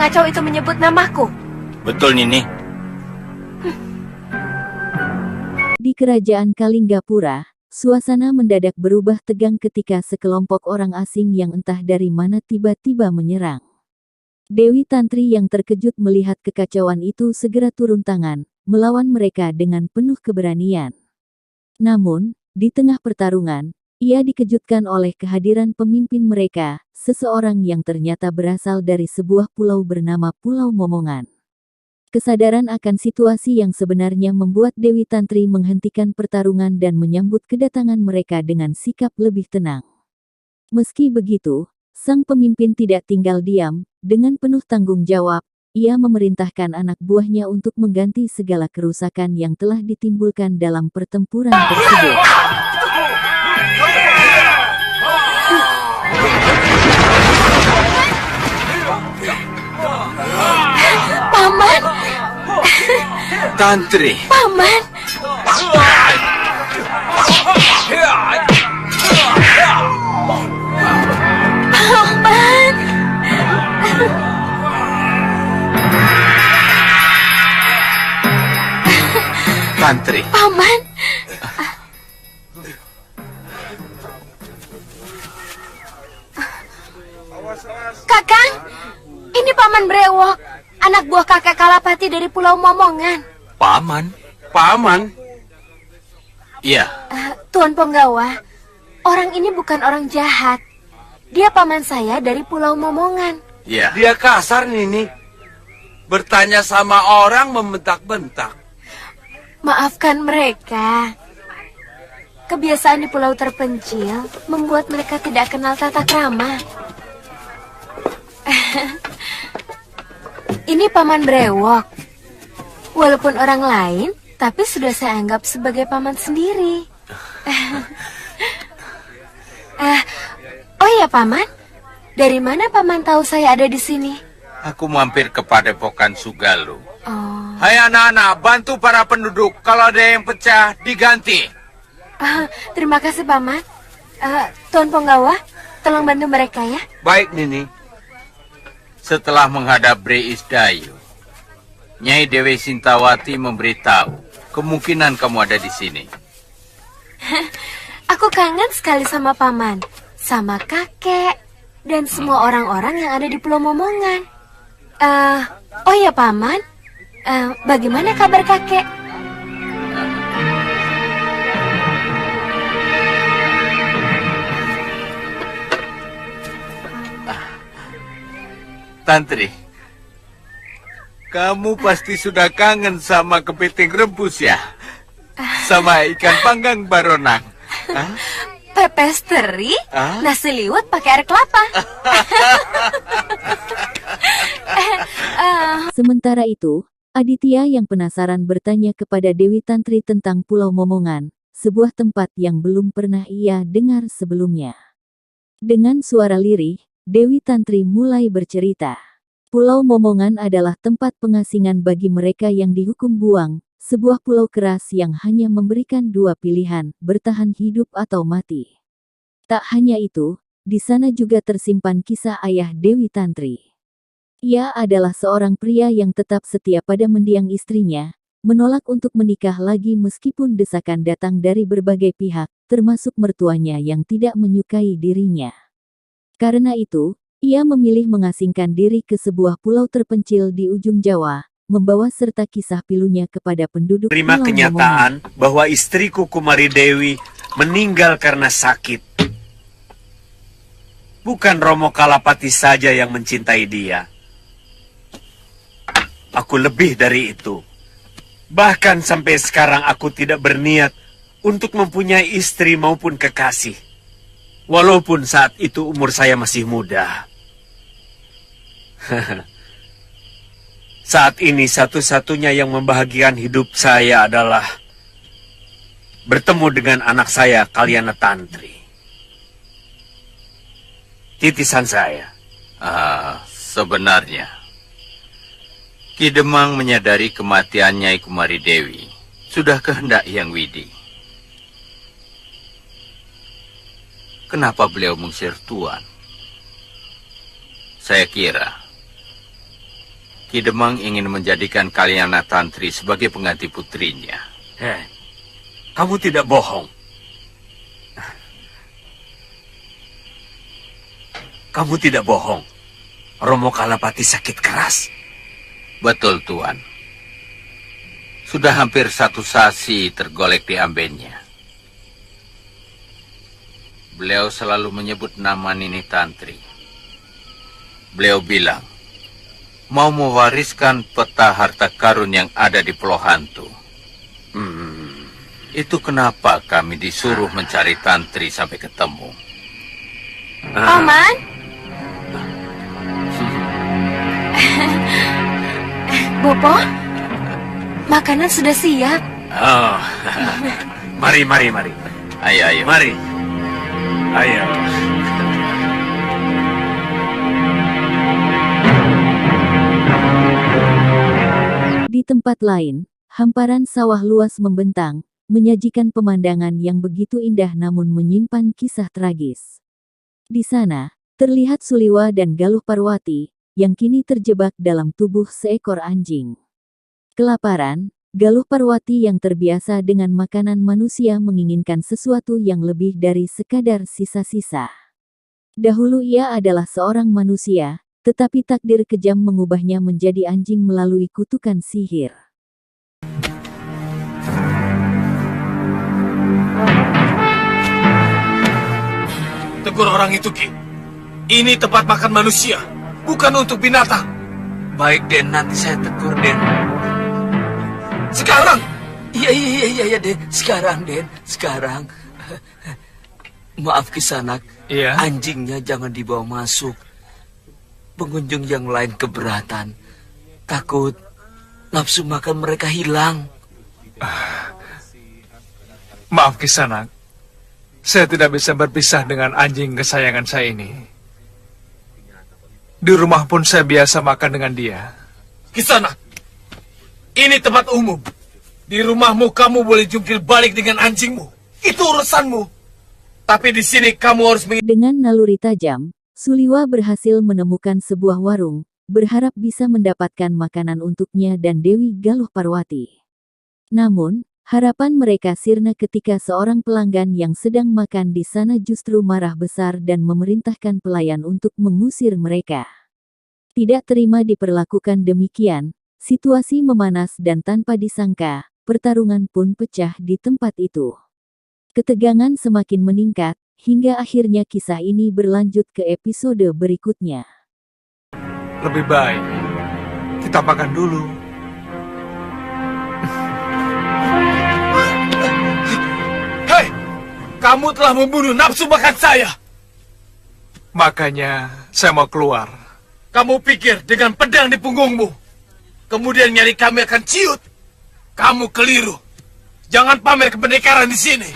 pengacau itu menyebut namaku. Betul, Nini. Di kerajaan Kalinggapura, suasana mendadak berubah tegang ketika sekelompok orang asing yang entah dari mana tiba-tiba menyerang. Dewi Tantri yang terkejut melihat kekacauan itu segera turun tangan, melawan mereka dengan penuh keberanian. Namun, di tengah pertarungan, ia dikejutkan oleh kehadiran pemimpin mereka, seseorang yang ternyata berasal dari sebuah pulau bernama Pulau Momongan. Kesadaran akan situasi yang sebenarnya membuat Dewi Tantri menghentikan pertarungan dan menyambut kedatangan mereka dengan sikap lebih tenang. Meski begitu, sang pemimpin tidak tinggal diam, dengan penuh tanggung jawab, ia memerintahkan anak buahnya untuk mengganti segala kerusakan yang telah ditimbulkan dalam pertempuran tersebut. Paman! Tantri. Paman! Paman! Tantri. Paman! Kakang, ini Paman Brewok, anak buah kakek Kalapati dari Pulau Momongan. Paman? Paman? Iya. Tuan Penggawa, orang ini bukan orang jahat. Dia paman saya dari Pulau Momongan. Iya. Dia kasar, Nini. Bertanya sama orang membentak-bentak. Maafkan mereka. Kebiasaan di pulau terpencil membuat mereka tidak kenal tata krama. Ini Paman Brewok. Walaupun orang lain, tapi sudah saya anggap sebagai paman sendiri. Oh ya, Paman. Dari mana Paman tahu saya ada di sini? Aku mampir ke Padepokan Sugalu. Oh. Hai anak-anak, bantu para penduduk. Kalau ada yang pecah, diganti. Terima kasih, Paman. Tuan Penggawa, tolong bantu mereka ya. Baik, Nini. Setelah menghadap Bre Isdayu, Nyai Dewi Sintawati memberitahu kemungkinan kamu ada di sini. Aku kangen sekali sama Paman, sama kakek, dan semua orang-orang yang ada di Pulau Momongan. Oh ya, Paman, bagaimana kabar kakek? Tantri, kamu pasti sudah kangen sama kepiting rebus ya? Sama ikan panggang baronang. Pepes teri, nasi liwet pakai air kelapa. Sementara itu, Aditya yang penasaran bertanya kepada Dewi Tantri tentang Pulau Momongan, sebuah tempat yang belum pernah ia dengar sebelumnya. Dengan suara lirih, Dewi Tantri mulai bercerita. Pulau Momongan adalah tempat pengasingan bagi mereka yang dihukum buang, sebuah pulau keras yang hanya memberikan dua pilihan, bertahan hidup atau mati. Tak hanya itu, di sana juga tersimpan kisah ayah Dewi Tantri. Ia adalah seorang pria yang tetap setia pada mendiang istrinya, menolak untuk menikah lagi meskipun desakan datang dari berbagai pihak, termasuk mertuanya yang tidak menyukai dirinya. Karena itu, ia memilih mengasingkan diri ke sebuah pulau terpencil di ujung Jawa, membawa serta kisah pilunya kepada penduduk Terima Pulau kenyataan Momongan. bahwa istriku Kumari Dewi meninggal karena sakit. Bukan Romo Kalapati saja yang mencintai dia. Aku lebih dari itu. Bahkan sampai sekarang aku tidak berniat untuk mempunyai istri maupun kekasih. Walaupun saat itu umur saya masih muda. Saat ini satu-satunya yang membahagiakan hidup saya adalah bertemu dengan anak saya, Kalyana Tantri. Titisan saya. Sebenarnya, Ki Demang menyadari kematian Nyai Kumari Dewi sudah kehendak Hyang Widi. Kenapa beliau mengusir Tuan? Saya kira Ki Demang ingin menjadikan Kalyana Tantri sebagai pengganti putrinya. Kamu tidak bohong. Kamu tidak bohong. Romo Kalapati sakit keras. Betul, Tuan. Sudah hampir 1 sasi tergolek di ambennya. Beliau selalu menyebut nama Nini Tantri. Beliau bilang, mau mewariskan peta harta karun yang ada di Pulau Hantu. Itu kenapa kami disuruh mencari Tantri sampai ketemu. Paman? Bopo, makanan sudah siap. Oh, mari. Ayo. Mari. Ayo. Di tempat lain, hamparan sawah luas membentang, menyajikan pemandangan yang begitu indah namun menyimpan kisah tragis. Di sana, terlihat Suliwa dan Galuh Parwati, yang kini terjebak dalam tubuh seekor anjing. Kelaparan, Galuh Parwati yang terbiasa dengan makanan manusia menginginkan sesuatu yang lebih dari sekadar sisa-sisa. Dahulu ia adalah seorang manusia, tetapi takdir kejam mengubahnya menjadi anjing melalui kutukan sihir. Tegur orang itu, Ki. Ini tempat makan manusia, bukan untuk binatang. Baik, Den. Nanti saya tegur, Den. Sekarang! Iya, Den. Sekarang, Den. Sekarang. Maaf, Kisanak. Iya? Anjingnya jangan dibawa masuk. Pengunjung yang lain keberatan. Takut nafsu makan mereka hilang. Maaf Kisanak, saya tidak bisa berpisah dengan anjing kesayangan saya ini. Di rumah pun saya biasa makan dengan dia. Kisanak, ini tempat umum. Di rumahmu kamu boleh jungkir balik dengan anjingmu. Itu urusanmu. Tapi di sini kamu harus Dengan naluri tajam, Suliwa berhasil menemukan sebuah warung, berharap bisa mendapatkan makanan untuknya dan Dewi Galuh Parwati. Namun, harapan mereka sirna ketika seorang pelanggan yang sedang makan di sana justru marah besar dan memerintahkan pelayan untuk mengusir mereka. Tidak terima diperlakukan demikian, situasi memanas dan tanpa disangka, pertarungan pun pecah di tempat itu. Ketegangan semakin meningkat, hingga akhirnya kisah ini berlanjut ke episode berikutnya. Lebih baik kita makan dulu. Hei! Kamu telah membunuh nafsu makan saya! Makanya saya mau keluar. Kamu pikir dengan pedang di punggungmu, kemudian nyari kami akan ciut? Kamu keliru. Jangan pamer kebenekaan di sini.